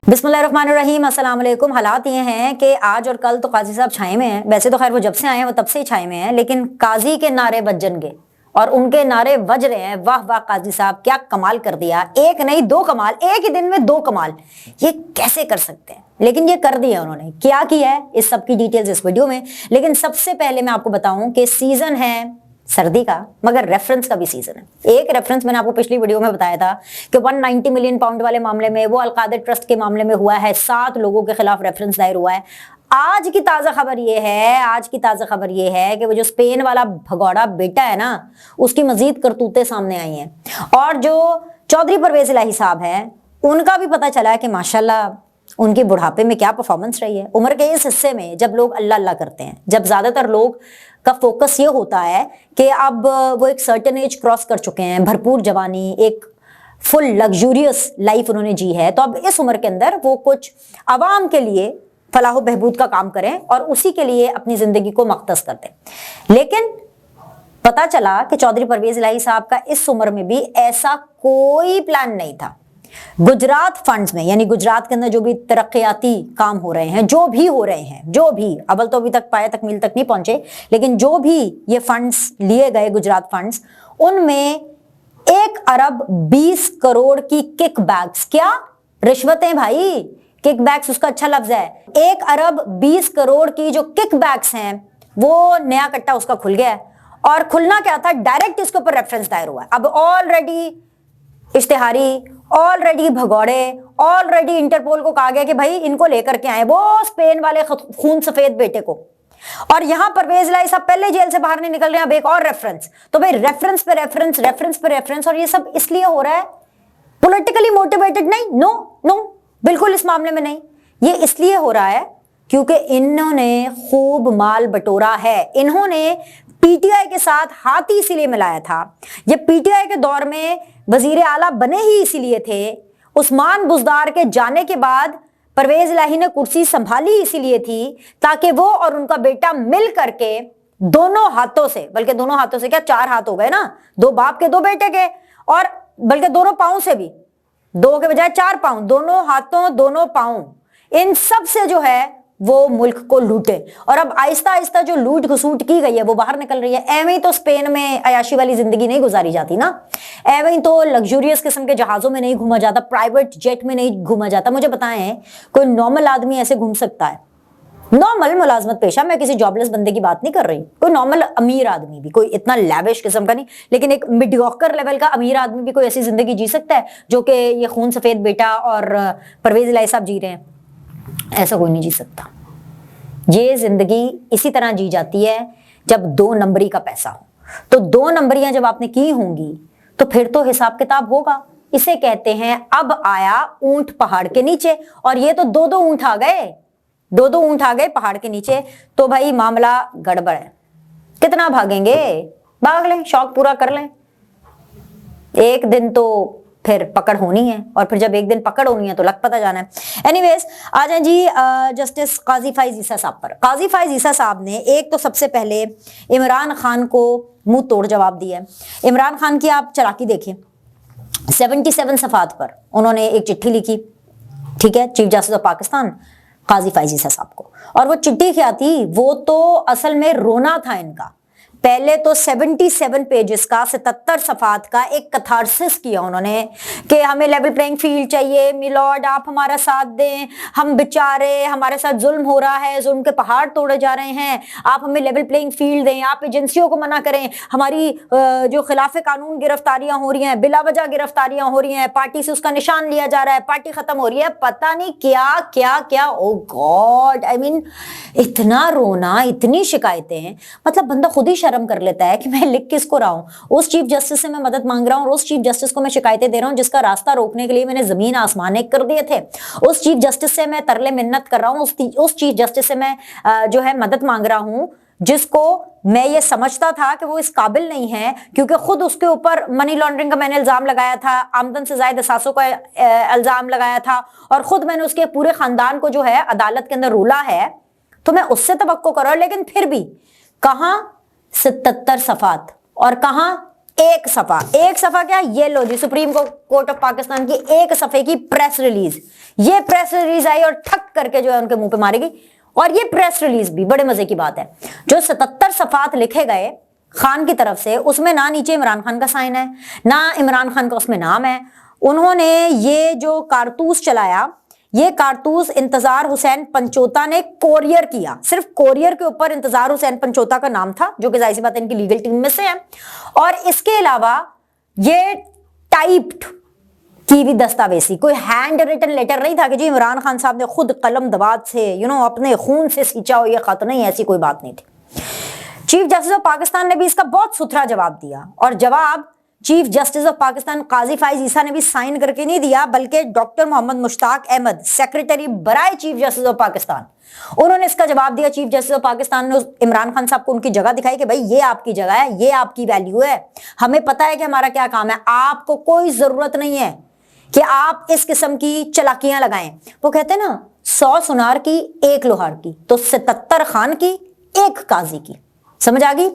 बिस्मिल्लाहिर्रहमानिर्रहीम, अस्सलाम वालेकुम। हालात ये हैं कि आज और कल तो काजी साहब छाए में हैं। वैसे तो खैर वो जब से आए हैं वो तब से ही छाए में हैं, लेकिन काजी के नारे बजनगे और उनके नारे बज रहे हैं। वाह वाह काजी साहब, क्या कमाल कर दिया। एक नहीं दो कमाल, एक ही दिन में दो कमाल। ये कैसे कर सकते हैं, लेकिन ये कर दिया उन्होंने। क्या किया है इस सब की डिटेल्स इस वीडियो में। लेकिन सबसे पहले मैं आपको बताऊं कि सीजन है सर्दी का, मगर रेफरेंस का भी सीजन है। एक रेफरेंस मैंने आपको पिछली वीडियो में बताया था कि 190 मिलियन पाउंड वाले मामले में, वो अलकादिर ट्रस्ट के मामले में हुआ है। 7 लोगों के खिलाफ रेफरेंस दायर हुआ है। आज की ताजा खबर ये है कि वो जो स्पेन वाला भगौड़ा बेटा है ना, उसकी मजीद करतूतें सामने आई हैं। और जो चौधरी परवेज इलाही साहब हैं, उनका भी पता चला है कि माशाल्लाह उनके बुढ़ापे में क्या परफॉर्मेंस रही है। उम्र के इस हिस्से में जब लोग अल्लाह अल्लाह करते हैं, जब ज्यादातर लोग का फोकस ये होता है कि अब वो एक सर्टेन एज क्रॉस कर चुके हैं, भरपूर जवानी, एक फुल लग्जूरियस लाइफ उन्होंने जी है, तो अब इस उम्र के अंदर वो कुछ आवाम के लिए फलाह बहबूद का काम करें और उसी के लिए अपनी जिंदगी को मख्तस कर दें। लेकिन पता चला कि चौधरी परवेज इलाही साहब का इस उम्र में भी ऐसा कोई प्लान नहीं था। गुजरात फंड्स में, यानी गुजरात के अंदर जो भी तरक्याती काम हो रहे हैं, जो भी हो रहे हैं, जो भी अव्वल तो अभी तक पाया तकमील तक नहीं पहुंचे, लेकिन जो भी ये फंड्स लिए गए गुजरात फंड्स, उनमें 1 अरब 20 करोड़ की किक बैक्स, क्या रिश्वतें भाई, किक बैक्स उसका अच्छा लफ्ज है। 1 अरब 20 करोड़ की जो किक बैक्स हैं, वो नया कट्टा उसका खुल गया है। और खुलना क्या था, डायरेक्ट इसके ऊपर रेफरेंस दायर हुआ है। अब ऑलरेडी इश्तिहारी, ऑलरेडी भगौड़े, ऑलरेडी इंटरपोल को कहा गया कि भाई इनको लेकर के आए, वो स्पेन वाले खून सफेद बेटे को। और यहां परवेज इलाही साहब पहले जेल से बाहर नहीं निकल रहे हैं, अब एक और रेफरेंस। तो भाई रेफरेंस पे रेफरेंस, रेफरेंस पे रेफरेंस, और ये सब इसलिए हो रहा है पॉलिटिकली मोटिवेटेड नहीं, नो बिल्कुल इस मामले में नहीं। ये इसलिए हो रहा है क्योंकि इन्होंने खूब माल बटोरा है। इन्होंने पीटीआई के साथ हाथ ही इसीलिए मिलाया था। ये पीटीआई के दौर में वजीर आला बने ही इसीलिए थे। उस्मान बुज़दार के जाने के बाद परवेज इलाही ने कुर्सी संभाली इसीलिए थी ताकि वो और उनका बेटा मिल करके दोनों हाथों से, बल्कि दोनों हाथों से क्या, 4 हाथ हो गए ना, 2 बाप के 2 बेटे के, और बल्कि दोनों पांव से भी, 2 के बजाय 4 पांव, दोनों हाथों दोनों पांव, इन सब से जो है वो मुल्क को लूटे। और अब आहिस्ता आहिस्ता जो लूट घसूट की गई है वो बाहर निकल रही है। एवं ही तो स्पेन में अयाशी वाली जिंदगी नहीं गुजारी जाती ना, एवं ही तो लग्जूरियस किस्म के जहाजों में नहीं घूमा जाता, प्राइवेट जेट में नहीं घूमा जाता। मुझे बताएं कोई नॉर्मल आदमी ऐसे घूम सकता है? नॉर्मल मुलाजमत पेशा, मैं किसी जॉबलेस बंदे की बात नहीं कर रही, कोई नॉर्मल अमीर आदमी भी, कोई इतना लैविश किस्म का नहीं, लेकिन एक मिडियोकर लेवल का अमीर आदमी भी कोई ऐसी जिंदगी जी सकता है जो कि ये खून सफेद बेटा और परवेज इलाही साहब जी रहे हैं? ऐसा कोई नहीं जी सकता। ये जिंदगी इसी तरह जी जाती है जब 2 नंबरी का पैसा हो। तो 2 नंबरियां जब आपने की होंगी तो फिर तो हिसाब किताब होगा। इसे कहते हैं अब आया ऊंट पहाड़ के नीचे, और ये तो 2-2 ऊंट आ गए, 2-2 ऊंट आ गए पहाड़ के नीचे। तो भाई मामला गड़बड़ है। कितना भागेंगे, भाग लें, शौक पूरा कर लें। एक दिन तो फिर पकड़ होनी है, और फिर जब एक दिन पकड़ होनी है तो लग पता जाना है। एनीवेज, आ जाए जी जस्टिस काजी फाइज ईसा साहब पर। काजी फाइज ईसा साहब ने एक तो सबसे पहले इमरान खान को मुंह तोड़ जवाब दिया है। इमरान खान की आप चालाकी देखिए, 77 सफात पर उन्होंने एक चिट्ठी लिखी, ठीक है, chief justice of Pakistan Qazi Faez ईसा साहब को। और वो चिट्ठी क्या थी, वो तो असल में रोना था इनका। पहले तो 77 पेजेस का, 77 सफात का एक कथारसिस किया उन्होंने कि हमें लेवल प्लेइंग फील्ड चाहिए, मिलॉर्ड आप हमारा साथ दें, हम बेचारे, हमारे साथ जुल्म हो रहा है, जुल्म के पहाड़ तोड़े जा रहे हैं, आप हमें लेवल प्लेइंग फील्ड दें, आप एजेंसियों को मना करें, हमारी जो खिलाफ कानून गिरफ्तारियां हो रही हैं, बिला वजह गिरफ्तारियां हो रही हैं, पार्टी से उसका निशान लिया जा रहा है, पार्टी खत्म हो रही है, पता नहीं क्या क्या क्या। ओ गॉड, आई मीन इतना रोना, इतनी शिकायतें, मतलब बंदा खुद ही शर्म कर लेता है कि मैं लिख किसको रहा हूं। उस चीफ जस्टिस से मैं मदद मांग रहा हूं और उस चीफ जस्टिस को मैं शिकायतें दे रहा हूं जिसका रास्ता रोकने के लिए मैंने जमीन आसमान एक कर दिए थे। उस चीफ जस्टिस से मैं तरले मिन्नत कर रहा हूं, उस चीफ जस्टिस से मैं जो है मदद मांग रहा हूं जिसको मैं ये समझता था कि वो इस काबिल नहीं है, क्योंकि खुद उसके ऊपर मनी लॉन्ड्रिंग का मैंने इल्जाम लगाया था, आमदन से ज्यादा असासों का इल्जाम लगाया था, और खुद मैंने उसके पूरे खानदान को जो है अदालत के अंदर रूला है, तो मैं उससे तवक्को कर रहा हूं। लेकिन फिर भी कहां 77 सफात और कहां एक सफा क्या, ये लो जी सुप्रीम कोर्ट ऑफ पाकिस्तान की एक सफे की प्रेस रिलीज, ये प्रेस रिलीज आई और ठक करके जो है उनके मुंह पे मारेगी। और ये प्रेस रिलीज भी बड़े मजे की बात है, जो 77 सफात लिखे गए खान की तरफ से, उसमें ना नीचे इमरान खान का साइन है, ना इमरान खान का उसमें नाम है। उन्होंने ये जो कारतूस चलाया, ये कारतूस इंतजार हुसैन पंचोता ने कोरियर किया, सिर्फ कोरियर के ऊपर इंतजार हुसैन पंचोता का नाम था, जो कि जाहिर सी बात है इनकी लीगल टीम में से है। और इसके अलावा ये टाइप्ड की भी दस्तावेजी, कोई हैंड रिटन लेटर नहीं था कि जी इमरान खान साहब ने खुद कलम दबात से अपने खून से सींचा हो ये खत, नहीं, ऐसी कोई बात नहीं थी। चीफ जस्टिस ऑफ पाकिस्तान ने भी इसका बहुत सुथरा जवाब दिया, और जवाब chief justice of Pakistan Qazi Faez Isa ने भी साइन करके नहीं दिया, बल्कि डॉक्टर मोहम्मद मुश्ताक अहमद, सेक्रेटरी बराए चीफ जस्टिस ऑफ पाकिस्तान, उन्होंने इसका जवाब दिया। चीफ जस्टिस ऑफ पाकिस्तान ने इमरान खान साहब को उनकी जगह दिखाई कि भाई ये आपकी जगह है, ये आपकी वैल्यू है, हमें पता है कि हमारा क्या काम है, आपको कोई जरूरत नहीं है कि आप इस किस्म की चलाकियां लगाएं। वो कहते हैं ना 100 सुनार की 1 लोहार की, तो 77 खान की 1 काजी की, समझ आ गई।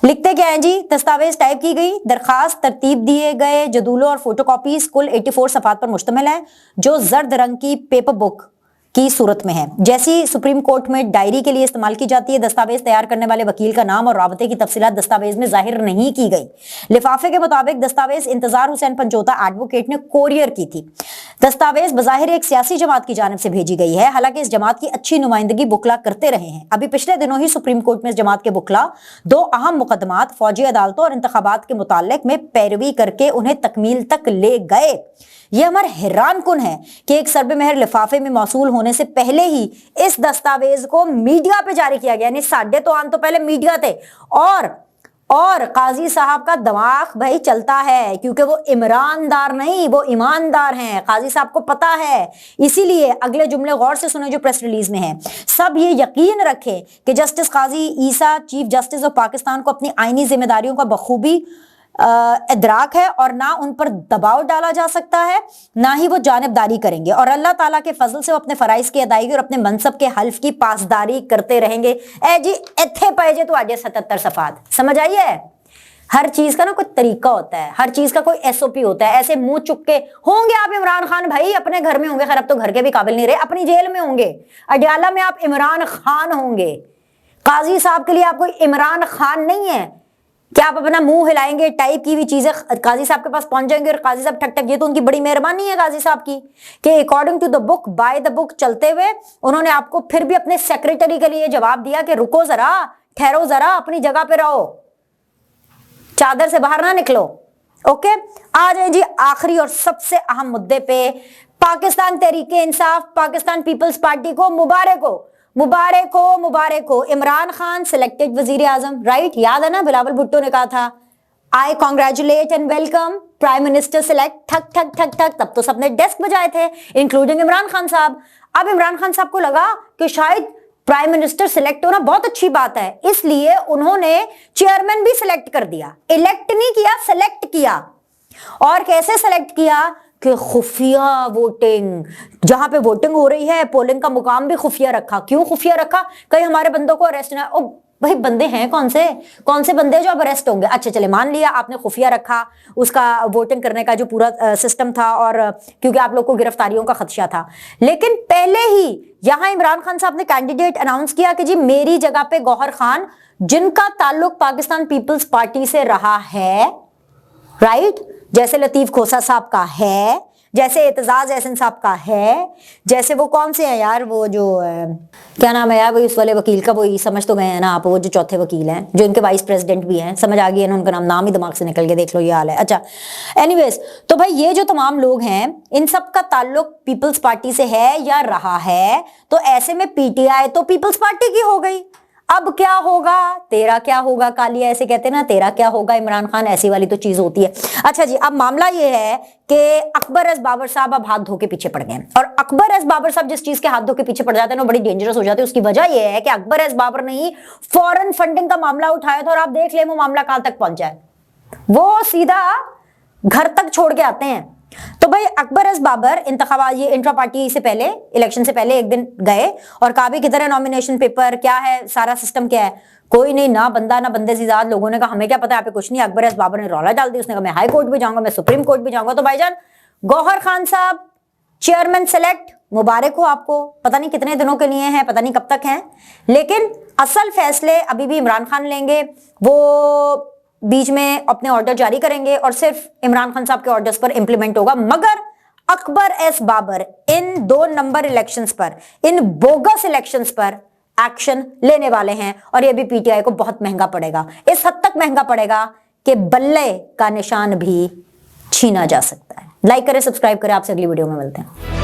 लिखते क्या है जी, दस्तावेज टाइप की गई दरखास्त तरतीब दिए गए जदूलों और फोटोकॉपीज कुल 84 सफात पर मुश्तमिल है, जो जर्द रंग की पेपर बुक की सूरत में है, जैसी सुप्रीम कोर्ट में डायरी के लिए इस्तेमाल की जाती है। दस्तावेज तैयार करने वाले वकील का नाम और राबते की तफसीलात दस्तावेज में जाहिर नहीं की गई। लिफाफे के मुताबिक दस्तावेज इंतजार हुसैन पंचोता एडवोकेट ने कोरियर की थी। दस्तावेज बज़ाहिर एक सियासी जमात की जानिब से भेजी गई है, हालांकि इस जमात की अच्छी नुमाइंदगी बुकला करते रहे हैं। अभी पिछले दिनों ही सुप्रीम कोर्ट में इस जमात के बुकला 2 अहम मुकदमात फौजी अदालतों और इंतखाबात के मुताल्लिक में पैरवी करके उन्हें तकमील तक ले गए। यह हमारा हैरान कुन है कि एक सरबे मेहर लिफाफे में मौसूल होने से पहले ही इस दस्तावेज को मीडिया पे जारी किया गया, यानी साढ़े तो आम तो पहले मीडिया थे, और काजी साहब का दिमाग भाई चलता है, क्योंकि वो इमरानदार नहीं, वो ईमानदार हैं, काजी साहब को पता है। इसीलिए अगले जुमले गौर से सुने जो प्रेस रिलीज में है। सब ये यकीन रखें कि justice Qazi Isa chief justice of Pakistan को अपनी आईनी जिम्मेदारियों का बखूबी इदराक है, और ना उन पर दबाव डाला जा सकता है, ना ही वो जानिबदारी करेंगे, और अल्लाह ताला के फजल से वो अपने फराइज की अदायगी और अपने मनसब के हल्फ की पासदारी करते रहेंगे। ए जी इत्थे पे जे तो आजे 77 सफात, समझ आई है। हर चीज का ना कोई तरीका होता है, हर चीज का कोई एसओपी होता है। ऐसे मुंह चुक के होंगे आप इमरान खान भाई अपने घर में होंगे, खैर अब तो घर के भी काबिल नहीं रहे, अपनी जेल में होंगे, अडयाला में आप इमरान खान होंगे। काजी साहब के लिए आप कोई इमरान खान नहीं है क्या आप अपना मुंह हिलाएंगे, टाइप की हुई चीजें काजी साहब के पास पहुंच जाएंगे और काजी साहब ठक ठक। ये तो उनकी बड़ी मेहरबानी है काजी साहब की कि according to the book by the book चलते हुए उन्होंने आपको फिर भी अपने सेक्रेटरी के लिए जवाब दिया कि रुको जरा, ठहरो जरा, अपनी जगह पे रहो, चादर से बाहर ना निकलो। ओके, आ जाए जी आखिरी और सबसे अहम मुद्दे पे। पाकिस्तान तहरीके इंसाफ, पाकिस्तान पीपल्स पार्टी को मुबारक हो, मुबारक हो, मुबारक हो। इमरान खान सिलेक्टेड वजीर आजम, राइट, याद है ना बिलावल भुट्टो ने कहा था I congratulate and welcome prime minister select, ठक ठक ठक ठक, तब तो सबने डेस्क बजाए थे इंक्लूडिंग इमरान खान साहब। अब इमरान खान साहब को लगा कि शायद प्राइम मिनिस्टर सिलेक्ट होना बहुत अच्छी बात है, इसलिए उन्होंने चेयरमैन भी सिलेक्ट कर दिया, इलेक्ट नहीं किया, सिलेक्ट किया। और कैसे सिलेक्ट किया कि खुफिया वोटिंग, जहां पे वोटिंग हो रही है पोलिंग का मुकाम भी खुफिया रखा। क्यों खुफिया रखा? कहीं हमारे बंदों को अरेस्ट ना। ओ भाई बंदे हैं कौन से बंदे जो अब अरेस्ट होंगे? अच्छा चले मान लिया आपने खुफिया रखा उसका वोटिंग करने का जो पूरा सिस्टम था, और क्योंकि आप लोग को गिरफ्तारियों का खदशा था, लेकिन पहले ही यहां इमरान खान साहब ने कैंडिडेट अनाउंस किया कि जी मेरी जगह पे गौहर खान, जिनका ताल्लुक पाकिस्तान पीपल्स पार्टी से रहा है, राइट, जैसे लतीफ खोसा साहब का है, जैसे एतजाज एहसन साहब का है, जैसे वो कौन से हैं यार, वो जो क्या नाम है यार वो इस वाले वकील का, वो समझ तो गए हैं ना आप, वो जो चौथे वकील हैं जो इनके वाइस प्रेसिडेंट भी हैं, समझ आ गई है ना, उनका नाम ही दिमाग से निकल गया, देख लो ये हाल है। अच्छा एनीवेज, तो भाई ये जो तमाम लोग हैं इन सब का ताल्लुक पीपल्स पार्टी से है या रहा है, तो ऐसे में पीटीआई तो पीपल्स पार्टी की हो गई। अब क्या होगा, तेरा क्या होगा कालिया, ऐसे कहते हैं ना, तेरा क्या होगा इमरान खान, ऐसी वाली तो चीज होती है। अच्छा जी, अब मामला ये है कि अकबर एस बाबर साहब अब हाथ धो के पीछे पड़ गए, और अकबर एस बाबर साहब जिस चीज के हाथ धो के पीछे पड़ जाते हैं वो बड़ी डेंजरस हो जाती है। उसकी वजह यह है कि अकबर एस बाबर ने ही फॉरेन फंडिंग का मामला उठाया था, और आप देख ले वो मामला कहां तक पहुंचा है, वो सीधा घर तक छोड़ के आते हैं। तो भाई अकबर एस बाबर इंतखाबात, ये इंट्रा पार्टी से पहले, इलेक्शन से पहले एक दिन गए और कहा भी किधर है नॉमिनेशन पेपर, क्या है सारा सिस्टम क्या है। कोई नहीं, ना बंदा ना बंदे से ज्यादा लोगों ने कहा हमें क्या पता, यहाँ पे कुछ नहीं। अकबर एस बाबर ने रौला डाल दी, उसने कहा मैं हाई कोर्ट भी जाऊंगा, मैं सुप्रीम कोर्ट भी जाऊंगा। तो भाईजान गौहर खान साहब चेयरमैन सेलेक्ट, मुबारक हो आपको। पता नहीं कितने दिनों के लिए हैं, पता नहीं कब तक हैं, लेकिन असल फैसले अभी भी इमरान खान लेंगे। वो बीच में अपने ऑर्डर जारी करेंगे और सिर्फ इमरान खान साहब के ऑर्डर्स पर इंप्लीमेंट होगा। मगर अकबर एस बाबर इन 2 नंबर इलेक्शंस पर, इन बोगस इलेक्शंस पर एक्शन लेने वाले हैं और ये भी पीटीआई को बहुत महंगा पड़ेगा। इस हद तक महंगा पड़ेगा कि बल्ले का निशान भी छीना जा सकता है। लाइक करें, सब्सक्राइब करें, आपसे अगली वीडियो में मिलते हैं।